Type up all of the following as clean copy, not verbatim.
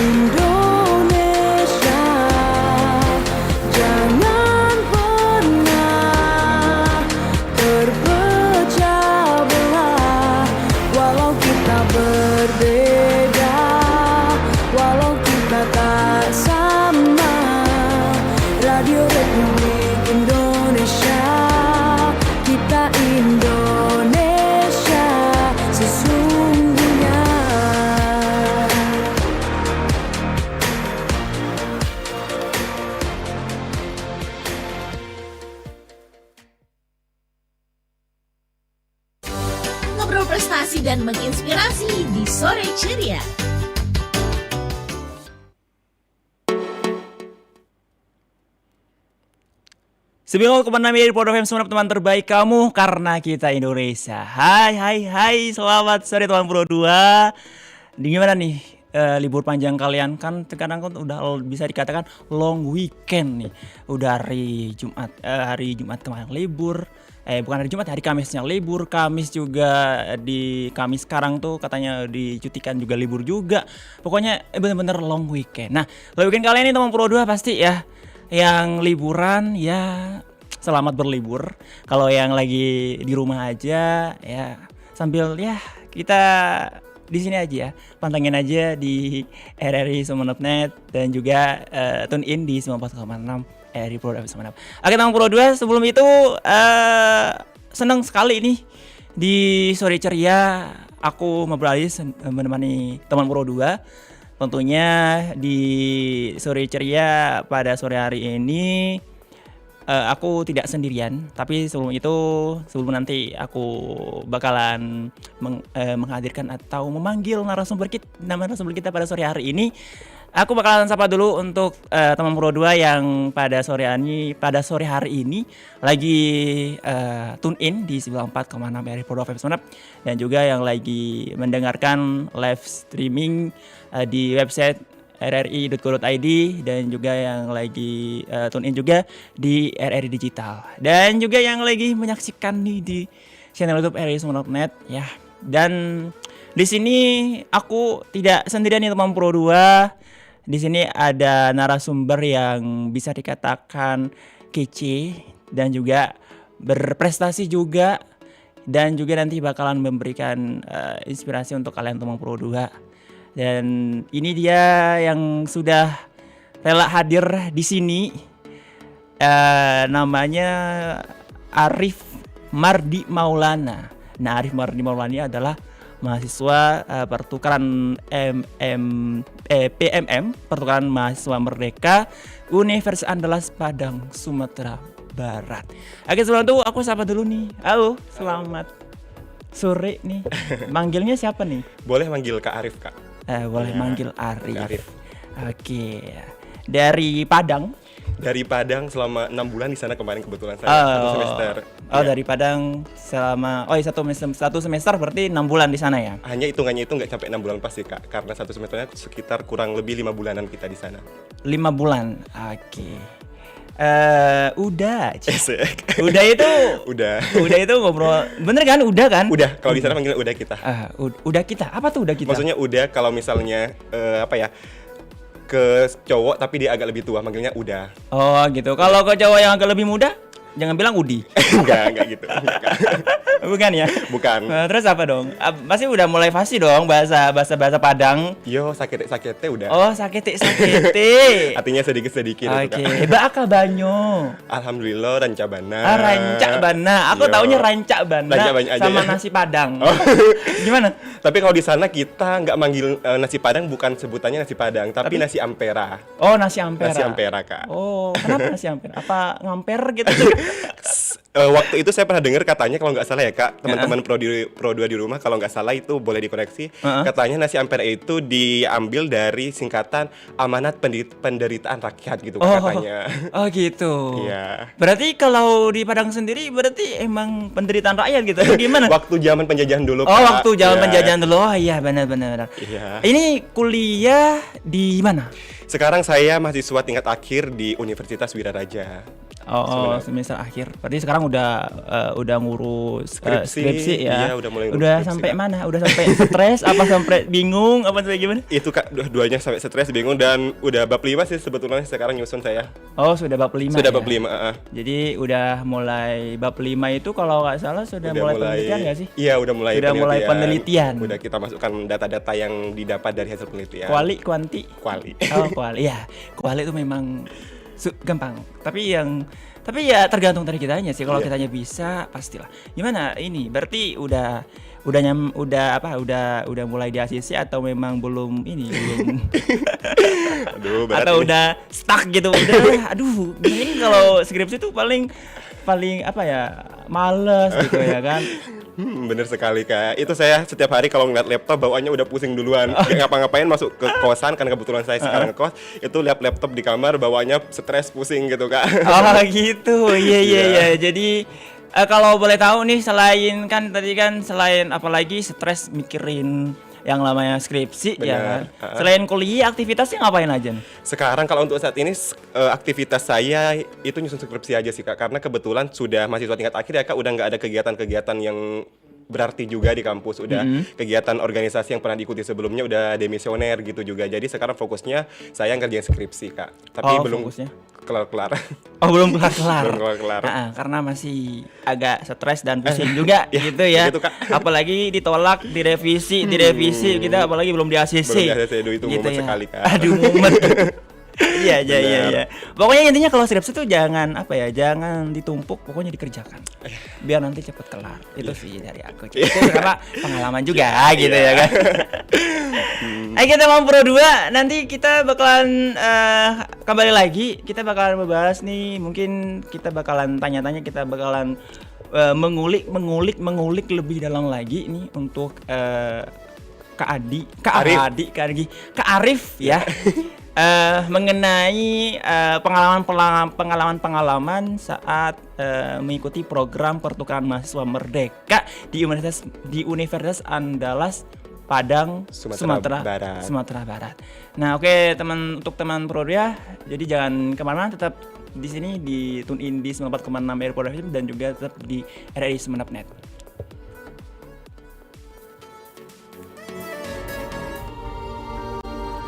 Indonesia, jangan pernah terpecah belah. Walau kita berbeda, walau kita tak sama, Radio Republik Indonesia, kita Indonesia sesungguhnya. Ngobrol prestasi dan menginspirasi di Sore Ceria. Sembilan dari Pod FM Semanap, teman terbaik kamu karena kita Indonesia. Hai, selamat sore teman Pro 2. Gimana nih libur panjang kalian? Kan sekarang kan udah bisa dikatakan long weekend nih. Udah hari Jumat kemarin libur. Bukan hari Jumat, hari Kamisnya libur. Kamis juga di Kamis sekarang tuh katanya dicutikan juga libur juga. Pokoknya bener-bener long weekend. Nah, long weekend kalian ini teman Pro 2 pasti ya yang liburan ya selamat berlibur. Kalau yang lagi di rumah aja ya sambil ya kita di sini aja ya, pantengin aja di RRI Sumeneb.net dan juga tune in di 94,6 RRI Pro FM Sumeneb. Oke teman Pro 2, sebelum itu senang sekali nih di sore ceria aku beralih menemani teman Pro 2. Tentunya di sore ceria pada sore hari ini aku tidak sendirian, tapi sebelum nanti aku bakalan menghadirkan atau memanggil narasumber kita pada sore hari ini. Aku bakalan sapa dulu untuk teman Pro 2 yang pada sore hari ini lagi tune in di 94,6 RRI Pro FM Sumeneb dan juga yang lagi mendengarkan live streaming di website rri.co.id dan juga yang lagi tune in juga di RRI Digital dan juga yang lagi menyaksikan nih di channel YouTube RRI Sumeneb.net ya. Dan di sini aku tidak sendirian nih teman Pro 2. Di sini ada narasumber yang bisa dikatakan kece dan juga berprestasi juga dan juga nanti bakalan memberikan inspirasi untuk kalian teman Pro 2. Dan ini dia yang sudah rela hadir di sini. Namanya Arif Mardi Maulana. Nah, Arif Mardi Maulana adalah mahasiswa pertukaran PMM, pertukaran mahasiswa Merdeka Universitas Andalas Padang, Sumatera Barat. Oke, sebelum itu aku sapa dulu nih. Halo, selamat sore nih. Manggilnya siapa nih? Boleh manggil Kak Arif, Kak. Boleh Ya, manggil Arif. Arif. Oke. Dari Padang. Dari Padang selama 6 bulan di sana kemarin kebetulan saya 1 semester. Oh, Ya. dari Padang selama satu semester berarti 6 bulan di sana ya? Hanya hitungannya itu nggak sampai 6 bulan pasti, Kak. Karena 1 semesternya sekitar kurang lebih 5 bulanan kita di sana. 5 bulan. Oke. Udah. Esek. Udah itu. Udah. Udah itu ngobrol. Bener kan? Udah kan? Udah, kalau di sana manggil udah kita. Udah kita. Apa tuh udah kita? Maksudnya udah kalau misalnya ke cowok tapi dia agak lebih tua manggilnya udah. Oh, gitu. Kalau ke cowok yang agak lebih muda, jangan bilang Udi. enggak gitu. Enggak, Kak. Bukan ya? Bukan. Terus apa dong? Pasti udah mulai fasih dong bahasa Padang. Yo, sakit udah. Oh, sakete. Artinya sedikit-sedikit itu, Kak. Oke. Baka banyo. Alhamdulillah rancabana. Rancak bana. Aku Yo. taunya rancak bana Rancak bana aja sama ya. nasi Padang. Oh. Gimana? Tapi kalau di sana kita nggak manggil nasi Padang, bukan sebutannya nasi Padang, tapi nasi Ampera. Oh, nasi Ampera. Nasi Ampera, Kak. Oh, kenapa nasi Ampera? Apa ngamper gitu? Waktu itu saya pernah dengar katanya kalau nggak salah ya, Kak, teman-teman Pro 2 di rumah kalau nggak salah itu boleh dikoreksi. Katanya nasi Ampera itu diambil dari singkatan amanat penderitaan rakyat gitu, Kak, katanya. Oh gitu. Iya. Berarti kalau di Padang sendiri berarti emang penderitaan rakyat gitu. Gimana? Waktu zaman penjajahan dulu, Oh, Kak. waktu zaman Iya. penjajahan dulu. Oh iya, benar. Iya. Ini kuliah di mana? Sekarang saya mahasiswa tingkat akhir di Universitas Wiraraja. Oh, semester akhir. Berarti sekarang udah ngurus skripsi ya. Iya, udah mulai ngurus Udah skripsi, sampai Kak. mana? Udah sampai stres apa sampai bingung apa sampai gimana? Itu Kak, dua-duanya sampai stres, bingung, dan udah bab 5 sih sebetulnya sekarang nyusun saya. Oh, sudah bab 5. Sudah ya? bab 5, Jadi udah mulai bab 5 itu kalau nggak salah sudah mulai penelitian nggak sih? Iya, udah mulai penelitian. Udah kita masukkan data-data yang didapat dari hasil penelitian. Kuali, kuanti. Kuali. Oh, kuali. Ya, kuali itu memang gampang. Tapi ya tergantung dari kitanya sih. Kalau Iya. kitanya bisa, pastilah. Gimana ini? Berarti udah mulai di ACC atau memang belum Aduh, berat atau ini. udah stuck gitu. Udah, aduh, ini kalau skripsi tuh paling apa ya? Males gitu ya kan. Bener sekali Kak. Itu saya setiap hari kalau ngeliat laptop bawaannya udah pusing duluan. Gak ngapa-ngapain, masuk ke kosan kan, kebetulan saya sekarang ngekos. Itu lihat laptop di kamar bawaannya stres, pusing gitu Kak. Oh gitu, iya. Jadi kalau boleh tahu nih, selain apalagi stres mikirin yang namanya skripsi ya. Benar. Selain kuliah, aktivitasnya ngapain aja nih? Sekarang kalau untuk saat ini aktivitas saya itu nyusun skripsi aja sih Kak. Karena kebetulan sudah mahasiswa tingkat akhir ya Kak, udah nggak ada kegiatan-kegiatan yang berarti juga di kampus. Udah kegiatan organisasi yang pernah diikuti sebelumnya udah demisioner gitu juga. Jadi sekarang fokusnya saya ngerjain skripsi Kak. Tapi belum fokusnya? kelar-kelar. Oh, belum kelar-kelar. Belum kelar-kelar. Karena masih agak stres dan pusing juga gitu ya. begitu, Kak. Apalagi ditolak, direvisi kita apalagi belum di ACC. Belum di ACC, itu gitu mumet ya. sekali, Kak. Aduh, mumet. Iya. Benar. Pokoknya intinya kalau skripsi tuh jangan ditumpuk, pokoknya dikerjakan. Biar nanti cepet kelar. Itu sih dari aku. Itu karena pengalaman juga gitu ya kan. Ayo kita mau Pro 2, nanti kita bakalan kembali lagi, kita bakalan membahas nih, mungkin kita bakalan tanya-tanya, kita bakalan mengulik lebih dalam lagi nih untuk Kak Arif ya. Mengenai pengalaman saat mengikuti program pertukaran mahasiswa merdeka di Universitas Andalas Padang, Sumatera Barat. Nah, oke untuk teman Pro ya, jadi jangan kemana-mana, tetap di sini di tune in di 94,6 Airport FM dan juga tetap di RRI Sumenep.net.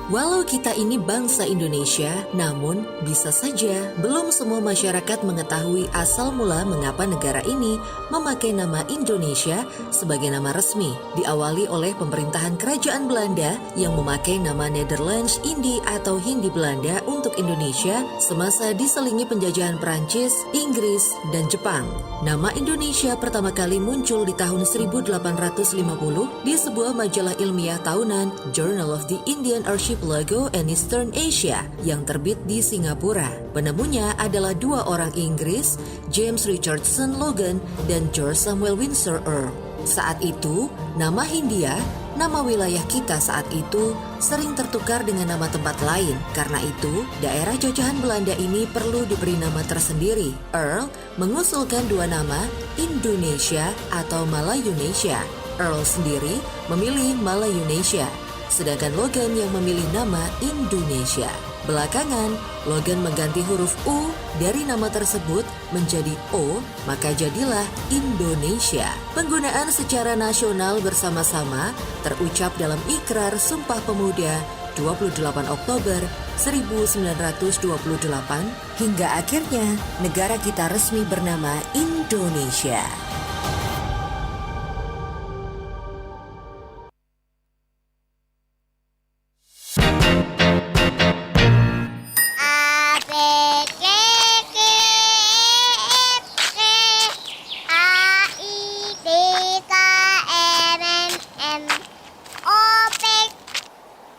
Walau kita ini bangsa Indonesia, namun bisa saja belum semua masyarakat mengetahui asal mula mengapa negara ini memakai nama Indonesia sebagai nama resmi, diawali oleh pemerintahan Kerajaan Belanda yang memakai nama Nederlands Indi atau Hindi Belanda untuk Indonesia semasa diselingi penjajahan Prancis, Inggris, dan Jepang. Nama Indonesia pertama kali muncul di tahun 1850 di sebuah majalah ilmiah tahunan Journal of the Indian Archipelago and Eastern Asia yang terbit di Singapura. Penemunya adalah dua orang Inggris, James Richardson Logan dan George Samuel Windsor Earl. Saat itu, nama Hindia, nama wilayah kita saat itu, sering tertukar dengan nama tempat lain. Karena itu, daerah jajahan Belanda ini perlu diberi nama tersendiri. Earl mengusulkan dua nama, Indonesia atau Malayunesia. Earl sendiri memilih Malayunesia, sedangkan Logan yang memilih nama Indonesia. Belakangan, Logan mengganti huruf U dari nama tersebut menjadi O, maka jadilah Indonesia. Penggunaan secara nasional bersama-sama terucap dalam Ikrar Sumpah Pemuda 28 Oktober 1928 hingga akhirnya negara kita resmi bernama Indonesia.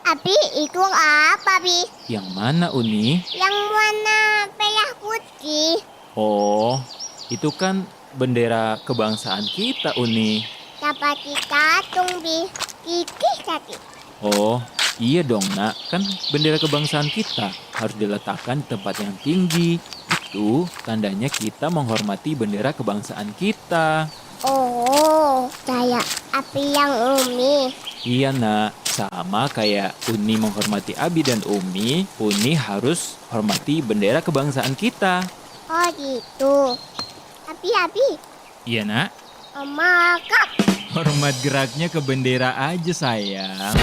Abi, itu apa, Bi? Yang mana, Uni? Yang warna merah putih. Oh, itu kan bendera kebangsaan kita, Uni. Dapat ditatung, Bi. Titik tadi. Oh, iya dong, Nak. Kan bendera kebangsaan kita harus diletakkan di tempat yang tinggi. Itu tandanya kita menghormati bendera kebangsaan kita. Oh, kayak api yang Umi. Iya, Nak. Sama kayak Uni menghormati Abi dan Umi, Uni harus hormati bendera kebangsaan kita. Oh gitu. Abi. Iya nak, Mama, Kak. hormat geraknya ke bendera aja sayang.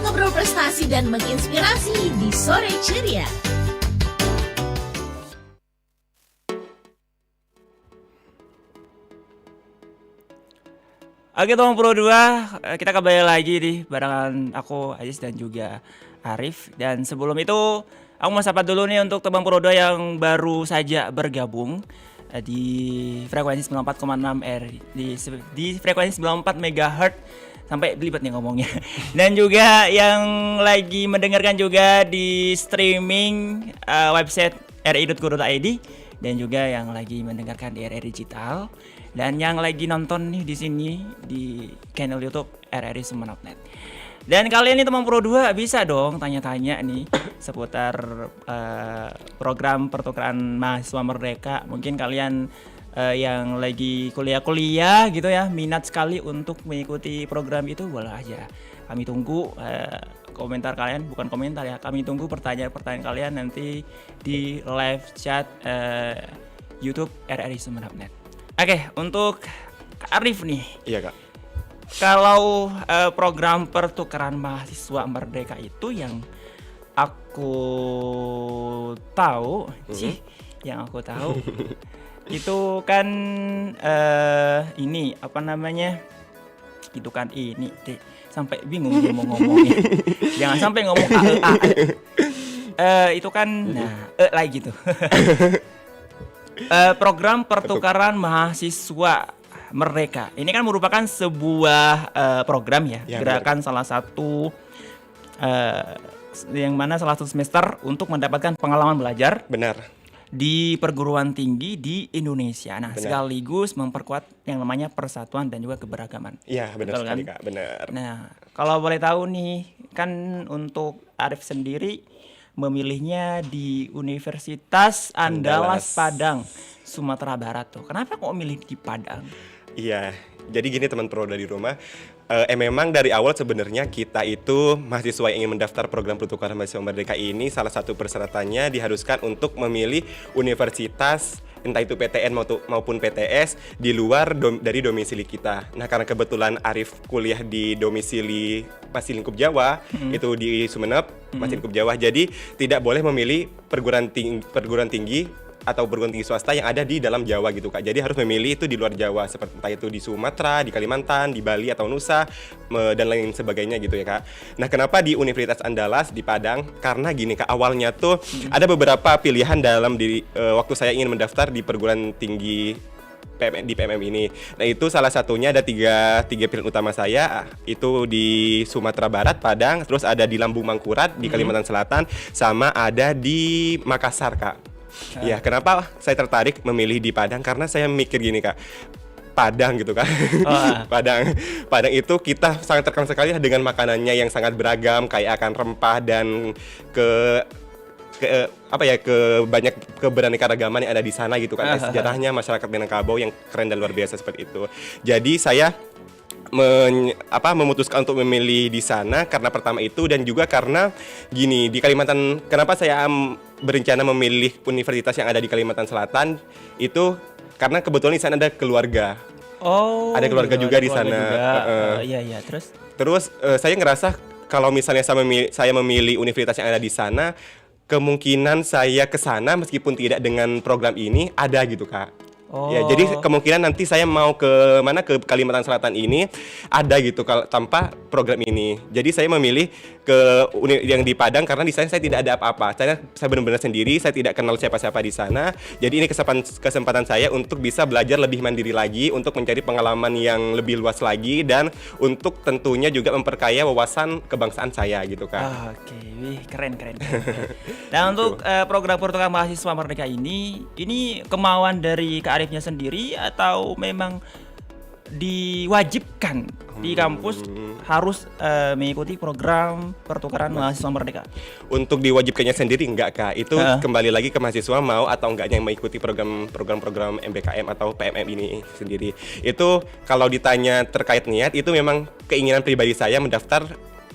Ngobrol prestasi dan menginspirasi di Sore Ceria. Oke teman Pro 2, kita kembali lagi nih barengan aku Aziz dan juga Arif. Dan sebelum itu aku mau sapa dulu nih untuk teman Pro 2 yang baru saja bergabung di frekuensi 94,6 di frekuensi 94 MHz sampai belibet nih ngomongnya. Dan juga yang lagi mendengarkan juga di streaming website ri.go.id dan juga yang lagi mendengarkan di RRI Digital. Dan yang lagi nonton nih di sini di channel YouTube RRI Sumeneb.net. Dan kalian nih teman Pro 2 bisa dong tanya-tanya nih seputar program pertukaran mahasiswa merdeka. Mungkin kalian yang lagi kuliah-kuliah gitu ya, minat sekali untuk mengikuti program itu, boleh aja. Kami tunggu komentar kalian, bukan komentar ya. Kami tunggu pertanyaan-pertanyaan kalian nanti di live chat YouTube RRI Sumeneb.net. Oke, untuk Kak Arif nih. Iya kak. Kalau program pertukaran mahasiswa merdeka itu yang aku tahu, yang aku tahu itu kan ini apa namanya? Itu kan ini deh, sampai bingung dia mau ngomongnya. Jangan sampai ngomong itu kan lagi gitu. Program pertukaran mahasiswa merdeka. Ini kan merupakan sebuah program ya, gerakan benar. Salah satu yang mana salah satu semester untuk mendapatkan pengalaman belajar. Benar. Di perguruan tinggi di Indonesia. Nah, benar. Sekaligus memperkuat yang namanya persatuan dan juga keberagaman. Iya, benar sekali kan? Kak, benar. Nah, kalau boleh tahu nih, kan untuk Arif sendiri memilihnya di Universitas Andalas Padang, Sumatera Barat tuh. Kenapa kok milih di Padang? Iya, jadi gini teman Pro di rumah. Memang dari awal sebenarnya kita itu mahasiswa yang ingin mendaftar program pertukaran mahasiswa merdeka ini, salah satu persyaratannya diharuskan untuk memilih universitas entah itu PTN maupun PTS di luar dari domisili kita. Nah, karena kebetulan Arif kuliah di domisili masih lingkup Jawa, itu di Sumeneb, masih lingkup Jawa. Jadi tidak boleh memilih perguruan tinggi atau perguruan tinggi swasta yang ada di dalam Jawa gitu Kak. Jadi harus memilih itu di luar Jawa, seperti entah itu di Sumatera, di Kalimantan, di Bali atau Nusa dan lain sebagainya gitu ya Kak. Nah, kenapa di Universitas Andalas di Padang? Karena gini Kak, awalnya tuh ada beberapa pilihan dalam waktu saya ingin mendaftar di perguruan tinggi di PMM ini. Nah, itu salah satunya ada tiga pilihan utama saya, itu di Sumatera Barat, Padang, terus ada di Lambung Mangkurat di Kalimantan Selatan, sama ada di Makassar Kak. Ya, kenapa saya tertarik memilih di Padang? Karena saya mikir gini Kak, Padang gitu kan. Padang itu kita sangat terkenal sekali dengan makanannya yang sangat beragam, kaya akan rempah dan ke banyak keberaneka-ragaman yang ada di sana gitu kan. Sejarahnya masyarakat Minangkabau yang keren dan luar biasa seperti itu. Jadi saya memutuskan untuk memilih di sana karena pertama itu, dan juga karena gini, di Kalimantan, kenapa saya berencana memilih universitas yang ada di Kalimantan Selatan itu karena kebetulan di sana ada keluarga. Oh. Ada keluarga juga di sana. Iya, terus saya ngerasa kalau misalnya saya memilih universitas yang ada di sana, kemungkinan saya ke sana meskipun tidak dengan program ini ada gitu Kak. Oh. Ya, jadi kemungkinan nanti saya mau ke Kalimantan Selatan ini ada gitu kalau tanpa program ini. Jadi saya memilih yang di Padang karena di sana saya tidak ada apa-apa. Saya benar-benar sendiri, saya tidak kenal siapa-siapa di sana. Jadi ini kesempatan saya untuk bisa belajar lebih mandiri lagi, untuk mencari pengalaman yang lebih luas lagi, dan untuk tentunya juga memperkaya wawasan kebangsaan saya gitu Kak. Oke, keren. Nah, untuk program pertukaran mahasiswa merdeka ini kemauan dari Kak Arifnya sendiri atau memang diwajibkan di kampus harus mengikuti program pertukaran mahasiswa merdeka? Untuk diwajibkannya sendiri enggak Kak, itu kembali lagi ke mahasiswa mau atau enggaknya mengikuti program MBKM atau PMM ini sendiri. Itu kalau ditanya terkait niat, itu memang keinginan pribadi saya mendaftar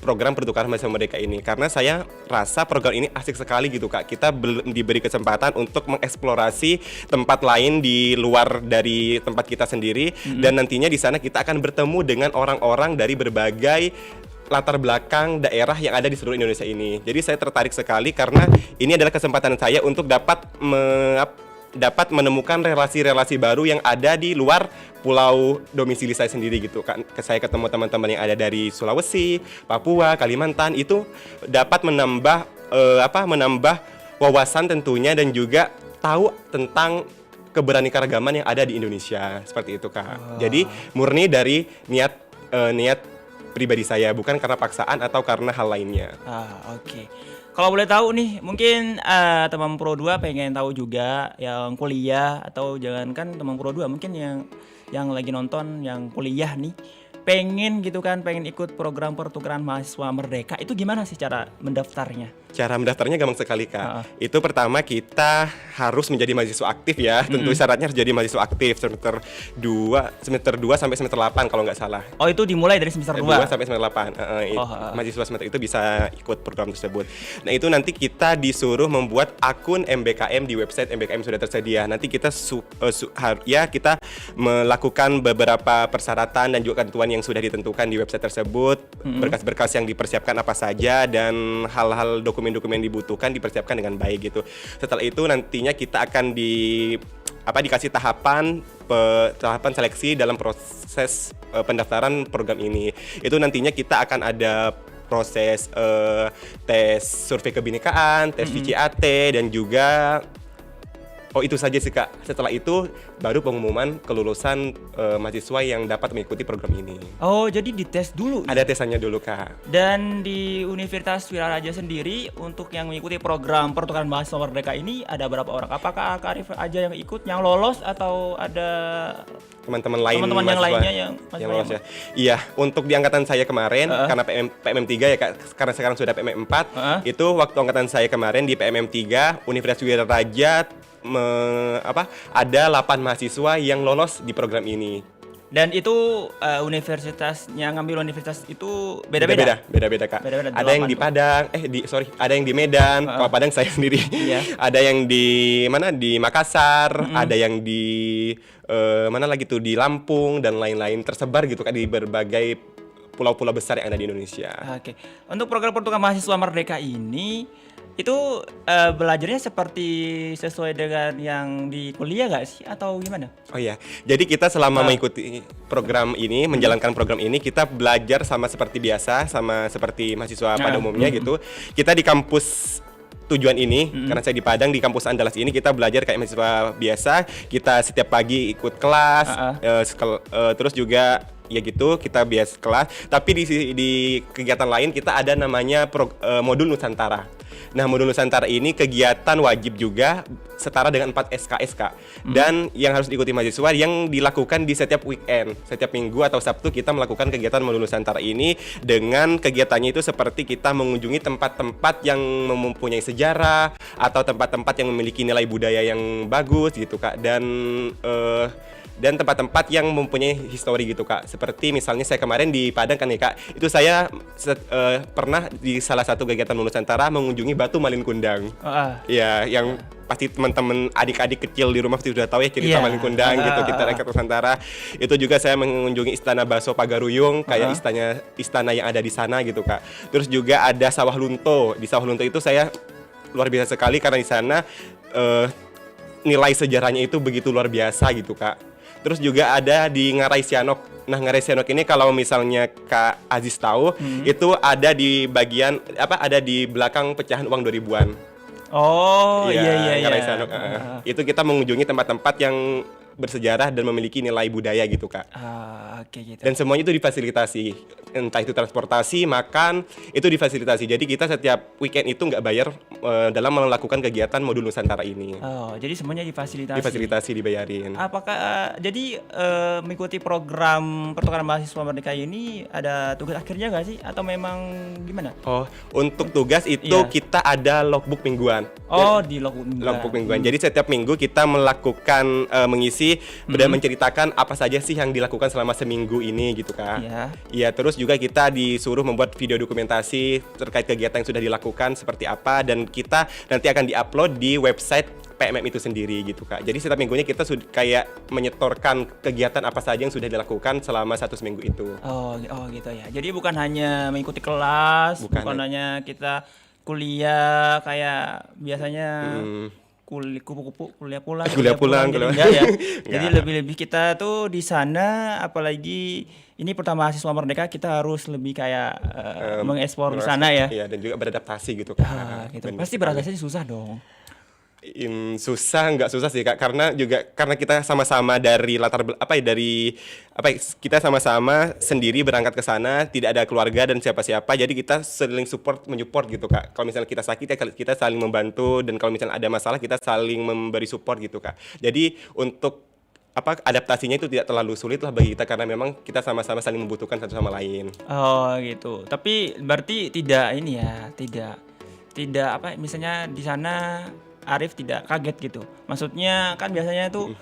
program pertukaran mahasiswa merdeka ini, karena saya rasa program ini asik sekali gitu Kak. Kita diberi kesempatan untuk mengeksplorasi tempat lain di luar dari tempat kita sendiri, dan nantinya di sana kita akan bertemu dengan orang-orang dari berbagai latar belakang daerah yang ada di seluruh Indonesia ini. Jadi saya tertarik sekali karena ini adalah kesempatan saya untuk dapat menemukan relasi-relasi baru yang ada di luar pulau domisili saya sendiri gitu kan. Saya ketemu teman-teman yang ada dari Sulawesi, Papua, Kalimantan, itu dapat menambah wawasan tentunya, dan juga tahu tentang keberaneka-ragaman yang ada di Indonesia, seperti itu Kak. Jadi murni dari niat pribadi saya, bukan karena paksaan atau karena hal lainnya. Oke. Kalau boleh tahu nih, mungkin teman Pro 2 pengen tahu juga yang kuliah, atau jangankan teman Pro 2, mungkin yang lagi nonton yang kuliah nih, pengen gitu kan, pengen ikut program pertukaran mahasiswa merdeka, itu gimana sih cara mendaftarnya? Cara mendaftarnya gampang sekali Kak. Itu pertama kita harus menjadi mahasiswa aktif ya. Tentu syaratnya harus jadi mahasiswa aktif semester 2 sampai semester 8 kalau nggak salah. Oh, itu dimulai dari semester 2 sampai semester 8. Mahasiswa semester itu bisa ikut program tersebut. Nah, itu nanti kita disuruh membuat akun MBKM di website MBKM sudah tersedia. Nanti kita kita melakukan beberapa persyaratan dan juga ketentuan yang sudah ditentukan di website tersebut. Berkas-berkas yang dipersiapkan apa saja, dan hal-hal dokumen-dokumen dibutuhkan dipersiapkan dengan baik gitu. Setelah itu nantinya kita akan dikasih tahapan seleksi dalam proses pendaftaran program ini. Itu nantinya kita akan ada proses tes survei kebinekaan, tes VCAT, dan juga itu saja sih Kak. Setelah itu baru pengumuman kelulusan mahasiswa yang dapat mengikuti program ini. Oh, jadi dites dulu? Ada tesannya dulu Kak. Dan di Universitas Wiraraja sendiri, untuk yang mengikuti program pertukaran mahasiswa merdeka ini ada berapa orang? Apakah Kak Arif aja yang ikut, yang lolos, atau ada teman-teman yang lainnya yang lolos ya? Iya, untuk di angkatan saya kemarin, karena PMM 3 ya Kak, karena sekarang sudah PMM 4, itu waktu angkatan saya kemarin di PMM 3 Universitas Wiraraja ada 8 mahasiswa yang lolos di program ini. Dan itu universitasnya, ngambil universitas itu beda-beda Kak. Beda-beda, ada yang di Padang, ada yang di Medan, kalau Padang saya sendiri. Iya. Ada yang di Makassar, ada yang di di Lampung, dan lain-lain, tersebar gitu Kak di berbagai pulau-pulau besar yang ada di Indonesia. Oke. Untuk program pertukaran mahasiswa merdeka ini, itu belajarnya seperti sesuai dengan yang di kuliah gak sih, atau gimana? Oh iya, jadi kita selama mengikuti program ini, menjalankan program ini, kita belajar sama seperti biasa, sama seperti mahasiswa pada umumnya gitu. Kita di kampus tujuan ini, karena saya di Padang, di kampus Andalas ini kita belajar kayak mahasiswa biasa. Kita setiap pagi ikut kelas, terus juga ya gitu, kita biasa kelas. Tapi di kegiatan lain kita ada namanya modul Nusantara. Nah, modul Nusantara ini kegiatan wajib juga, setara dengan 4 SKS Kak. Dan yang harus diikuti mahasiswa yang dilakukan di setiap weekend, setiap minggu atau Sabtu kita melakukan kegiatan modul Nusantara ini. Dengan kegiatannya itu seperti kita mengunjungi tempat-tempat yang mempunyai sejarah atau tempat-tempat yang memiliki nilai budaya yang bagus gitu Kak. Dan tempat-tempat yang mempunyai histori gitu Kak. Seperti misalnya saya kemarin di Padang kan ya Kak, itu saya pernah di salah satu kegiatan Nusantara mengunjungi Batu Malin Kundang. Ya, yang pasti teman-teman adik-adik kecil di rumah pasti sudah tahu ya cerita Malin Kundang gitu, kita rakyat Nusantara. Itu juga saya mengunjungi Istana Baso Pagaruyung, kayak istana yang ada di sana gitu Kak. Terus juga ada Sawah Lunto. Di Sawah Lunto itu saya luar biasa sekali karena di sana nilai sejarahnya itu begitu luar biasa gitu Kak. Terus juga ada di Ngarai Sianok. Nah, Ngarai Sianok ini kalau misalnya Kak Aziz tahu, itu ada di bagian ada di belakang pecahan uang 2000-an. Oh, iya. Ngarai Sianok. Itu kita mengunjungi tempat-tempat yang bersejarah dan memiliki nilai budaya gitu Kak. Oke gitu. Dan semuanya itu difasilitasi, entah itu transportasi, makan, itu difasilitasi. Jadi kita setiap weekend itu nggak bayar dalam melakukan kegiatan modul Nusantara ini. Oh, jadi semuanya difasilitasi. Difasilitasi, dibayarin. Apakah jadi mengikuti program pertukaran mahasiswa merdeka ini ada tugas akhirnya nggak sih, atau memang gimana? Oh, untuk tugas itu kita ada logbook mingguan. Oh, di logbook mingguan. Logbook mingguan. Jadi setiap minggu kita melakukan mengisi dan menceritakan apa saja sih yang dilakukan selama seminggu ini gitu Kak. Iya. Iya, terus juga kita disuruh membuat video dokumentasi terkait kegiatan yang sudah dilakukan seperti apa, dan kita nanti akan diupload di website PMM itu sendiri gitu Kak. Jadi setiap minggunya kita sudah kayak menyetorkan kegiatan apa saja yang sudah dilakukan selama 1 seminggu itu. Oh gitu ya. Jadi bukan hanya mengikuti kelas, Bukan. bukan hanya kita kuliah kayak biasanya kupu-kupu kuliah pulang, Kuliah pulang, jadi kuliah- enggak ya. Jadi Enggak. lebih-lebih kita tuh di sana, apalagi ini pertama mahasiswa merdeka, kita harus lebih kayak mengekspor di sana ya. Iya, dan juga beradaptasi gitu Kak. Gitu. Benar Pasti sekali. beradaptasi susah dong. Susah, nggak susah sih Kak, karena kita sama-sama dari kita sama-sama sendiri berangkat ke sana, tidak ada keluarga dan siapa-siapa, jadi kita saling menyupport gitu Kak. Kalau misalnya kita sakit ya kita saling membantu, dan kalau misalnya ada masalah kita saling memberi support gitu Kak. Jadi untuk adaptasinya itu tidak terlalu sulit lah bagi kita, karena memang kita sama-sama saling membutuhkan satu sama lain. Oh gitu. Tapi berarti tidak ini ya, tidak misalnya di sana Arif tidak kaget gitu. Maksudnya kan biasanya tuh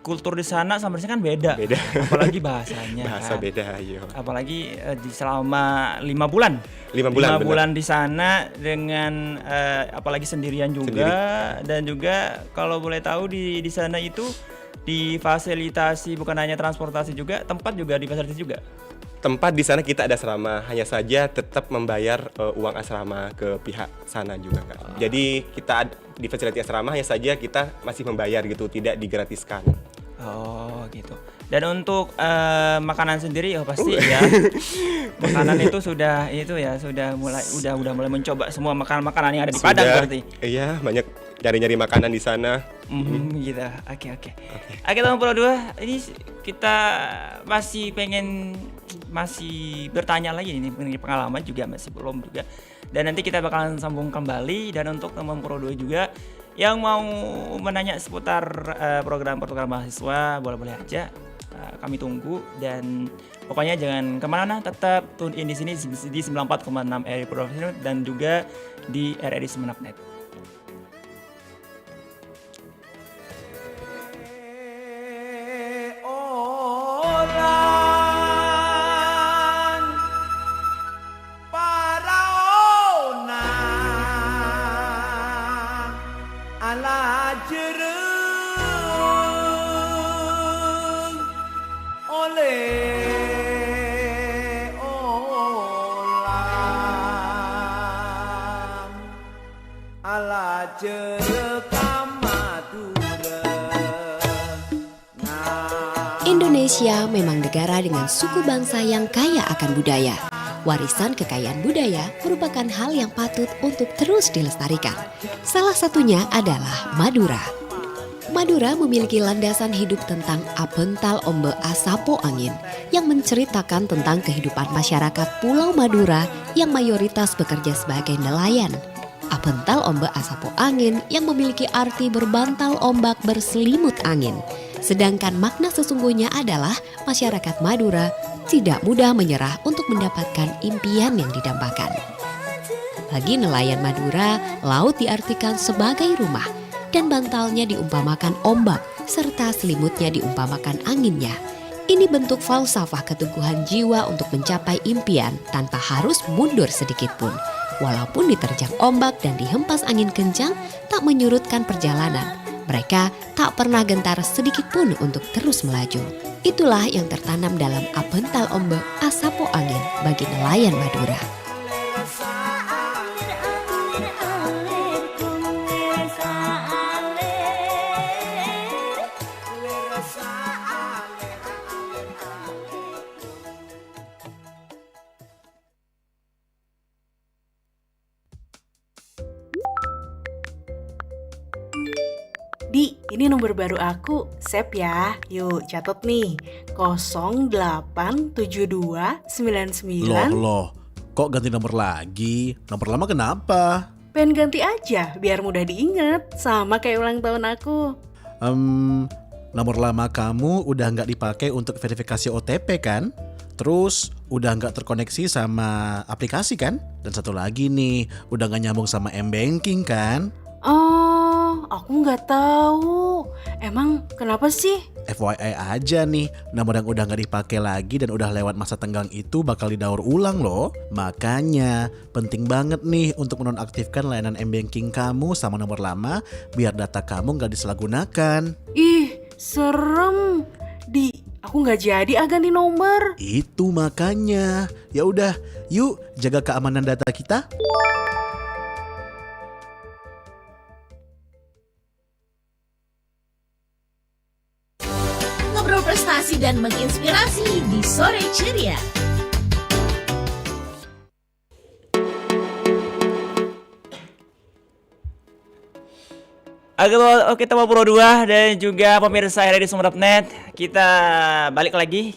kultur di sana sama di sini kan beda. Apalagi bahasanya. Bahasa kan. beda, iya. Apalagi di selama 5 bulan. 5 bulan, 5 benar. bulan di sana dengan apalagi sendirian juga. Dan juga kalau boleh tahu di sana itu difasilitasi bukan hanya transportasi juga, tempat juga difasilitasi juga. Tempat di sana kita ada asrama, hanya saja tetap membayar uang asrama ke pihak sana juga Kak. Jadi kita di fasilitas asrama hanya saja kita masih membayar gitu, tidak digratiskan. Oh gitu. Dan untuk makanan sendiri ya pasti ya. Makanan itu sudah mulai mencoba semua makanan yang ada di Padang Sudah, berarti. Iya, banyak nyari-nyari makanan di sana. Gitu. Oke. Teman Pro 2, ini kita masih bertanya lagi nih mengenai pengalaman juga, masih belum juga. Dan nanti kita bakalan sambung kembali. Dan untuk teman Pro 2 juga yang mau menanya seputar program-program mahasiswa, boleh-boleh aja. Kami tunggu, dan pokoknya jangan kemana-mana, tetap tune in di sini di 94,6 RRI Pro dan juga di RRI Semenep.net. Indonesia memang negara dengan suku bangsa yang kaya akan budaya. Warisan kekayaan budaya merupakan hal yang patut untuk terus dilestarikan. Salah satunya adalah Madura. Madura memiliki landasan hidup tentang Apental Ombe Asapo Angin yang menceritakan tentang kehidupan masyarakat Pulau Madura yang mayoritas bekerja sebagai nelayan. Apental Ombe Asapo Angin yang memiliki arti berbantal ombak berselimut angin. Sedangkan makna sesungguhnya adalah masyarakat Madura tidak mudah menyerah untuk mendapatkan impian yang didambakan. Bagi nelayan Madura, laut diartikan sebagai rumah dan bantalnya diumpamakan ombak serta selimutnya diumpamakan anginnya. Ini bentuk falsafah keteguhan jiwa untuk mencapai impian tanpa harus mundur sedikit pun. Walaupun diterjang ombak dan dihempas angin kencang, tak menyurutkan perjalanan. Mereka tak pernah gentar sedikit pun untuk terus melaju. Itulah yang tertanam dalam Apental Ombe Asapo Angin bagi nelayan Madura. Di, ini nomor baru aku, save ya. Yuk, catat nih. 087299. Loh, kok ganti nomor lagi? Nomor lama kenapa? Pengen ganti aja, biar mudah diingat. Sama kayak ulang tahun aku. Nomor lama kamu udah nggak dipakai untuk verifikasi OTP kan? Terus udah nggak terkoneksi sama aplikasi kan? Dan satu lagi nih, udah nggak nyambung sama M-Banking kan? Oh, aku nggak tahu. Emang kenapa sih? FYI aja nih, nomor yang udah nggak dipakai lagi dan udah lewat masa tenggang itu bakal didaur ulang loh. Makanya penting banget nih untuk menonaktifkan layanan M-Banking kamu sama nomor lama biar data kamu nggak disalahgunakan. Ih, serem. Aku nggak jadi ganti nomor. Itu makanya. Ya udah, yuk jaga keamanan data kita. Ngobrol prestasi dan menginspirasi di Sore Ceria. Oke, teman Pro 2 dan juga pemirsa RRI Sumeneb.net, kita balik lagi.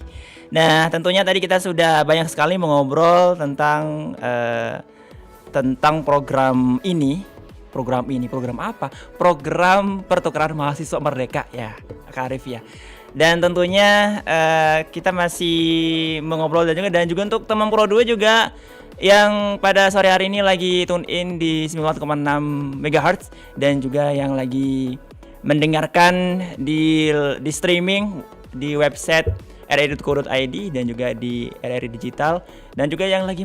Nah, tentunya tadi kita sudah banyak sekali mengobrol tentang program ini. Program apa? Program pertukaran mahasiswa merdeka ya, Kak Arif ya. Dan tentunya kita masih mengobrol dan juga untuk teman Pro 2 juga yang pada sore hari ini lagi tune in di 94,6 MHz dan juga yang lagi mendengarkan di streaming di website rri.co.id dan juga di RRI Digital dan juga yang lagi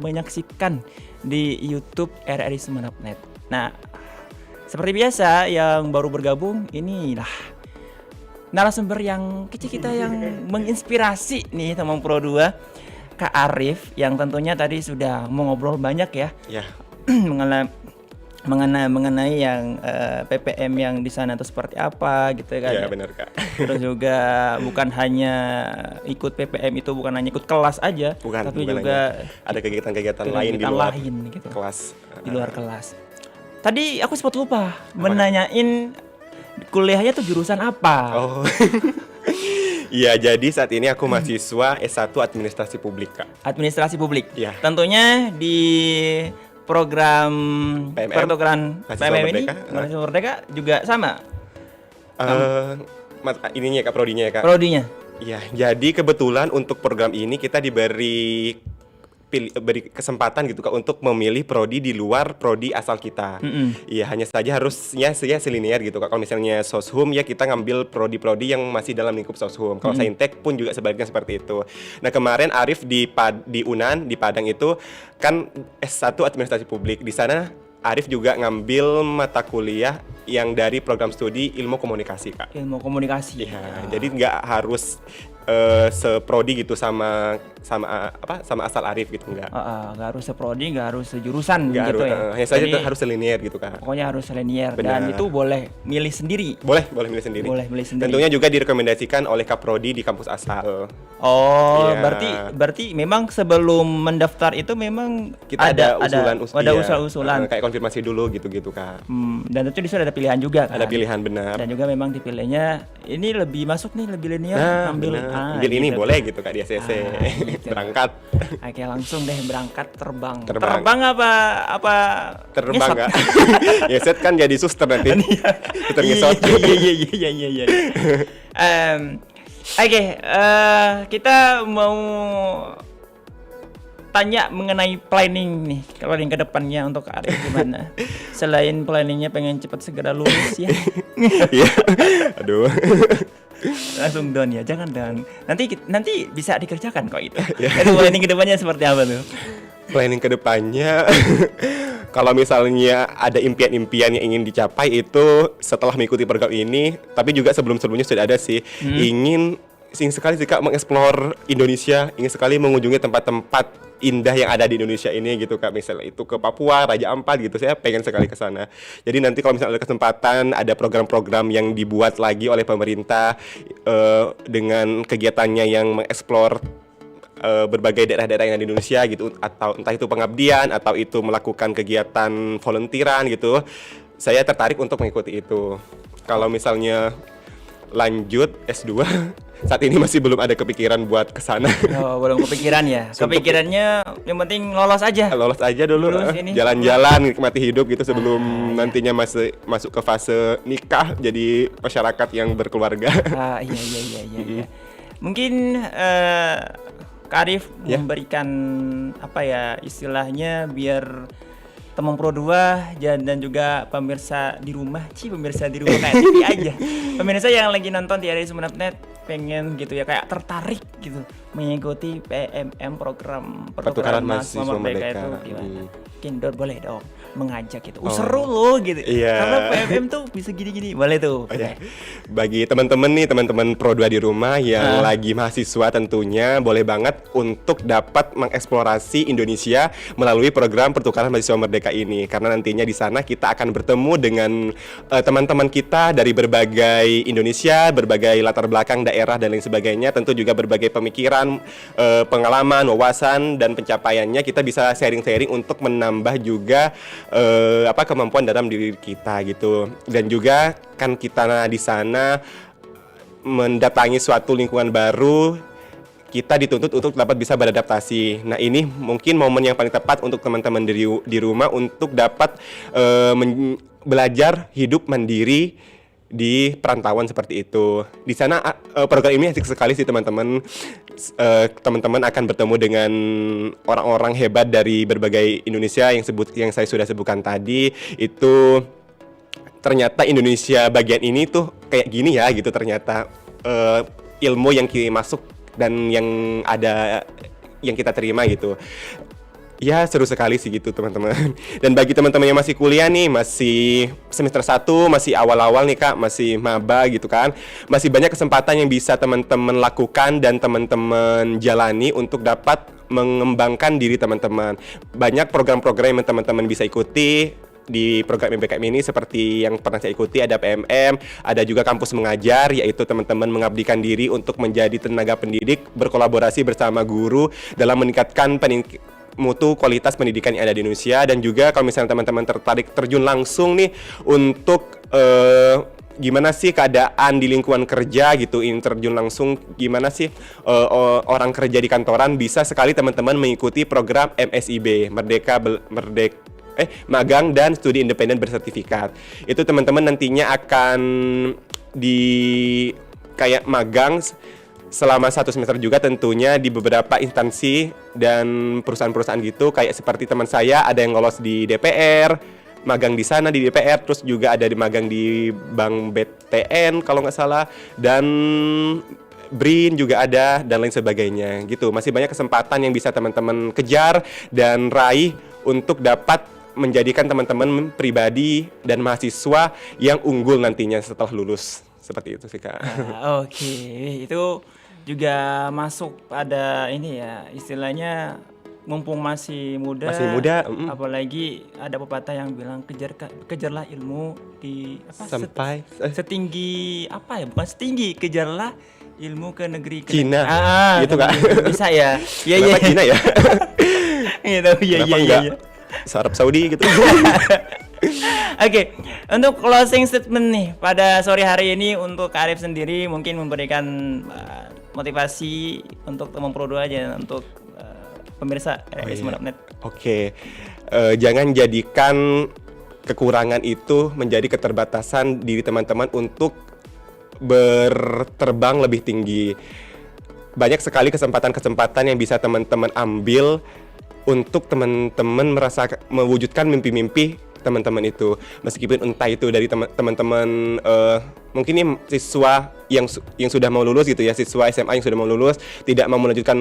menyaksikan di YouTube RRI Sumeneb.net. Nah, seperti biasa yang baru bergabung inilah narasumber yang kecil kita yang menginspirasi nih teman Pro 2. Kak Arif yang tentunya tadi sudah mengobrol banyak ya. mengenai yang PPM yang di sana itu seperti apa gitu kan. Iya, benar Kak. Terus juga bukan hanya ikut PPM itu bukan hanya ikut kelas aja, tapi juga ada kegiatan-kegiatan lain di luar gitu. Kelas. Di luar kelas. Tadi aku sempat lupa menanyain kuliahnya tuh jurusan apa. Oh. Iya, jadi saat ini aku mahasiswa S1 Administrasi Publik, Kak. Administrasi Publik. Iya. Tentunya di program PMM, pertukaran PMM ini Merdeka. Mahasiswa Merdeka juga sama. Ininya Kak, prodinya ya Kak. Prodinya. Iya, jadi kebetulan untuk program ini kita beri kesempatan gitu Kak untuk memilih prodi di luar prodi asal kita. Iya, hanya saja harusnya saya selinear gitu Kak. Kalau misalnya Soshum ya kita ngambil prodi-prodi yang masih dalam lingkup Soshum. Kalau Saintek pun juga sebaliknya seperti itu. Nah, kemarin Arif di UNAN di Padang itu kan S1 Administrasi Publik. Di sana Arif juga ngambil mata kuliah yang dari program studi Ilmu Komunikasi Kak. Ilmu Komunikasi. Iya, jadi nggak harus seprodi gitu sama asal Arif gitu nggak harus seprodi, nggak harus sejurusan nggak gitu harus, ya. hanya saja harus selinier gitu Kak. Pokoknya harus selinier Benar. dan itu boleh milih sendiri. Boleh milih sendiri. Boleh milih sendiri. Tentunya juga direkomendasikan oleh Kaprodi di kampus asal. Oh, Iya. berarti memang sebelum mendaftar itu memang Kita ada usulan. Kayak konfirmasi dulu gitu Kak. Dan tentu di sana ada pilihan juga kan. Ada pilihan benar. Dan juga memang dipilihnya ini lebih masuk nih, lebih linear ambil ini gitu. boleh gitu Kak di ACC. Gitu. Berangkat. Oke, langsung deh berangkat terbang. Terbang apa Terbang ngesot? Kak. Ngeset kan jadi suster nanti. Suster ngesot. Iya. Oke, kita mau tanya mengenai planning nih, planning ke depannya untuk Arif gimana? Selain planningnya pengen cepat segera lulus ya. Iya. Aduh. Langsung down ya, jangan down. Nanti bisa dikerjakan kok itu. Itu planning ke depannya seperti apa tuh? Planning ke depannya kalau misalnya ada impian-impian yang ingin dicapai itu setelah mengikuti program ini, tapi juga sebelumnya sudah ada sih, ingin sekali sih Kak mengeksplor Indonesia, ingin sekali mengunjungi tempat-tempat indah yang ada di Indonesia ini gitu Kak. Misalnya itu ke Papua, Raja Ampat gitu, saya pengen sekali ke sana. Jadi nanti kalau misalnya ada kesempatan, ada program-program yang dibuat lagi oleh pemerintah dengan kegiatannya yang mengeksplor berbagai daerah-daerah yang ada di Indonesia gitu, atau entah itu pengabdian atau itu melakukan kegiatan volunteeran gitu, saya tertarik untuk mengikuti itu. Kalau misalnya lanjut S2 saat ini masih belum ada kepikiran buat kesana. Oh, belum kepikiran ya. Kepikirannya yang penting lolos aja. Lolos aja dulu, jalan-jalan, nikmati hidup gitu sebelum nantinya masuk ke fase nikah jadi masyarakat yang berkeluarga. Iya. Mungkin Kak Arif memberikan apa ya istilahnya biar teman Pro 2 dan juga pemirsa di rumah kayak TV aja. Pemirsa yang lagi nonton di RRI Sumeneb.net pengen gitu ya kayak tertarik gitu mengikuti PMM program pertukaran mahasiswa merdeka itu gimana? Mungkin boleh dong mengajak gitu. Seru loh gitu. Iya. Karena PMM tuh bisa gini-gini. Boleh tuh. Bagi teman-teman Pro 2 di rumah yang lagi mahasiswa tentunya boleh banget untuk dapat mengeksplorasi Indonesia melalui program pertukaran mahasiswa merdeka ini, karena nantinya di sana kita akan bertemu dengan teman-teman kita dari berbagai Indonesia, berbagai latar belakang daerah dan lain sebagainya, tentu juga berbagai pemikiran, pengalaman, wawasan dan pencapaiannya. Kita bisa sharing-sharing untuk menambah juga kemampuan dalam diri kita gitu. Dan juga kan kita di sana mendatangi suatu lingkungan baru, kita dituntut untuk dapat bisa beradaptasi. Nah, ini mungkin momen yang paling tepat untuk teman-teman di rumah untuk dapat belajar hidup mandiri di perantauan seperti itu. Di sana program ini asik sekali sih teman-teman. Teman-teman akan bertemu dengan orang-orang hebat dari berbagai Indonesia yang saya sudah sebutkan tadi. Itu ternyata Indonesia bagian ini tuh kayak gini ya gitu, ternyata ilmu yang masuk dan yang ada yang kita terima gitu. Ya seru sekali sih gitu teman-teman. Dan bagi teman-teman yang masih kuliah nih, masih semester 1, masih awal-awal nih Kak, masih maba gitu kan, masih banyak kesempatan yang bisa teman-teman lakukan dan teman-teman jalani untuk dapat mengembangkan diri teman-teman. Banyak program-program yang teman-teman bisa ikuti di program MBKM ini, seperti yang pernah saya ikuti ada PMM, ada juga kampus mengajar, yaitu teman-teman mengabdikan diri untuk menjadi tenaga pendidik, berkolaborasi bersama guru dalam meningkatkan mutu kualitas pendidikan yang ada di Indonesia. Dan juga kalau misalnya teman-teman tertarik terjun langsung nih untuk gimana sih keadaan di lingkungan kerja gitu, terjun langsung gimana sih orang kerja di kantoran, bisa sekali teman-teman mengikuti program MSIB, Magang dan Studi Independen Bersertifikat. Itu teman-teman nantinya akan kayak magang selama 1 semester juga tentunya di beberapa instansi dan perusahaan-perusahaan gitu, kayak seperti teman saya ada yang lolos di DPR, magang di sana di DPR, terus juga ada di magang di Bank BTN kalau nggak salah, dan BRIN juga ada dan lain sebagainya gitu. Masih banyak kesempatan yang bisa teman-teman kejar dan raih untuk dapat menjadikan teman-teman pribadi dan mahasiswa yang unggul nantinya setelah lulus. Seperti itu sih Kak. Oke, itu juga masuk pada ini ya, istilahnya mumpung masih muda, apalagi ada pepatah yang bilang kejarlah ilmu di sampai setinggi apa ya, bukan setinggi, kejarlah ilmu ke negeri Cina gitu Kak. Bisa ya. Iya Cina ya. Gitu iya. Arab Saudi gitu. Oke, untuk closing statement nih pada sore hari ini untuk Kak Arif sendiri, mungkin memberikan motivasi untuk teman Pro 2 aja, untuk pemirsa Sumeneb.net. Oke, jangan jadikan kekurangan itu menjadi keterbatasan diri teman-teman untuk berterbang lebih tinggi. Banyak sekali kesempatan-kesempatan yang bisa teman-teman ambil untuk teman-teman mewujudkan mimpi-mimpi teman-teman itu, meskipun entah itu dari teman-teman mungkin ini siswa yang sudah mau lulus gitu ya, siswa SMA yang sudah mau lulus tidak mau melanjutkan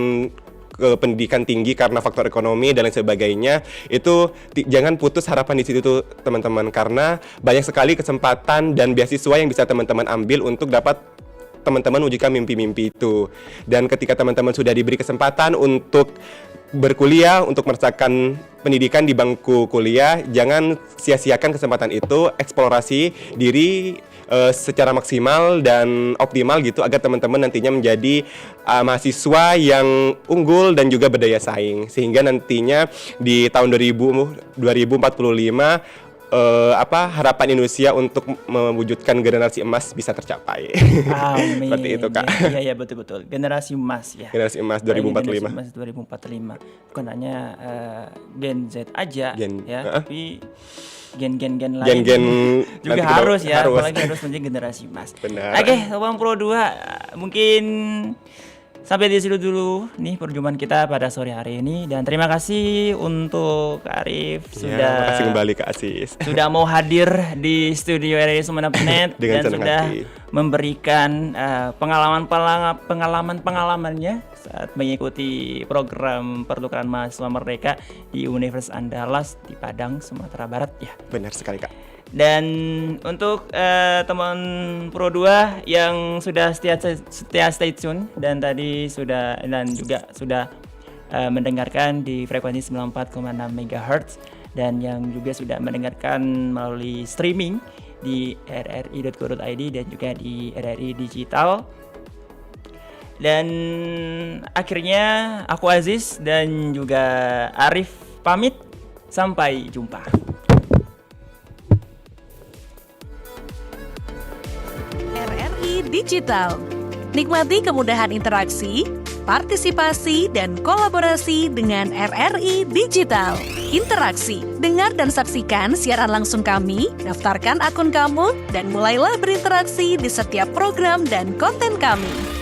ke pendidikan tinggi karena faktor ekonomi dan lain sebagainya, itu jangan putus harapan di situ tuh teman-teman, karena banyak sekali kesempatan dan beasiswa yang bisa teman-teman ambil untuk dapat teman-teman wujudkan mimpi-mimpi itu. Dan ketika teman-teman sudah diberi kesempatan untuk berkuliah, untuk merasakan pendidikan di bangku kuliah, jangan sia-siakan kesempatan itu, eksplorasi diri secara maksimal dan optimal gitu, agar teman-teman nantinya menjadi mahasiswa yang unggul dan juga berdaya saing, sehingga nantinya di tahun 2045 harapan Indonesia untuk mewujudkan generasi emas bisa tercapai. Amin. Seperti itu Kak. Iya betul. Generasi emas ya. Generasi emas 2045. Generasi emas 2045. Bukan hanya Gen Z aja tapi gen-gen lain juga harus ya, apalagi harus menjadi generasi emas. Benar. Oke, Sobat Pro 2 mungkin Sampai di situ dulu nih perjumpaan kita pada sore hari ini, dan terima kasih untuk Kak Arif Terima kasih kembali Kak Asis. sudah mau hadir di studio RRI Sumeneb.net dan senang sudah hati. memberikan pengalamannya saat mengikuti program pertukaran mahasiswa merdeka di Universitas Andalas di Padang, Sumatera Barat ya. Benar sekali Kak. Dan untuk teman Pro 2 yang sudah setia stay tune dan tadi juga sudah mendengarkan di frekuensi 94,6 MHz dan yang juga sudah mendengarkan melalui streaming di rri.co.id dan juga di RRI Digital. Dan akhirnya aku Aziz dan juga Arif pamit, sampai jumpa. RRI Digital. Nikmati kemudahan interaksi, partisipasi, dan kolaborasi dengan RRI Digital. Interaksi, dengar dan saksikan siaran langsung kami, daftarkan akun kamu, dan mulailah berinteraksi di setiap program dan konten kami.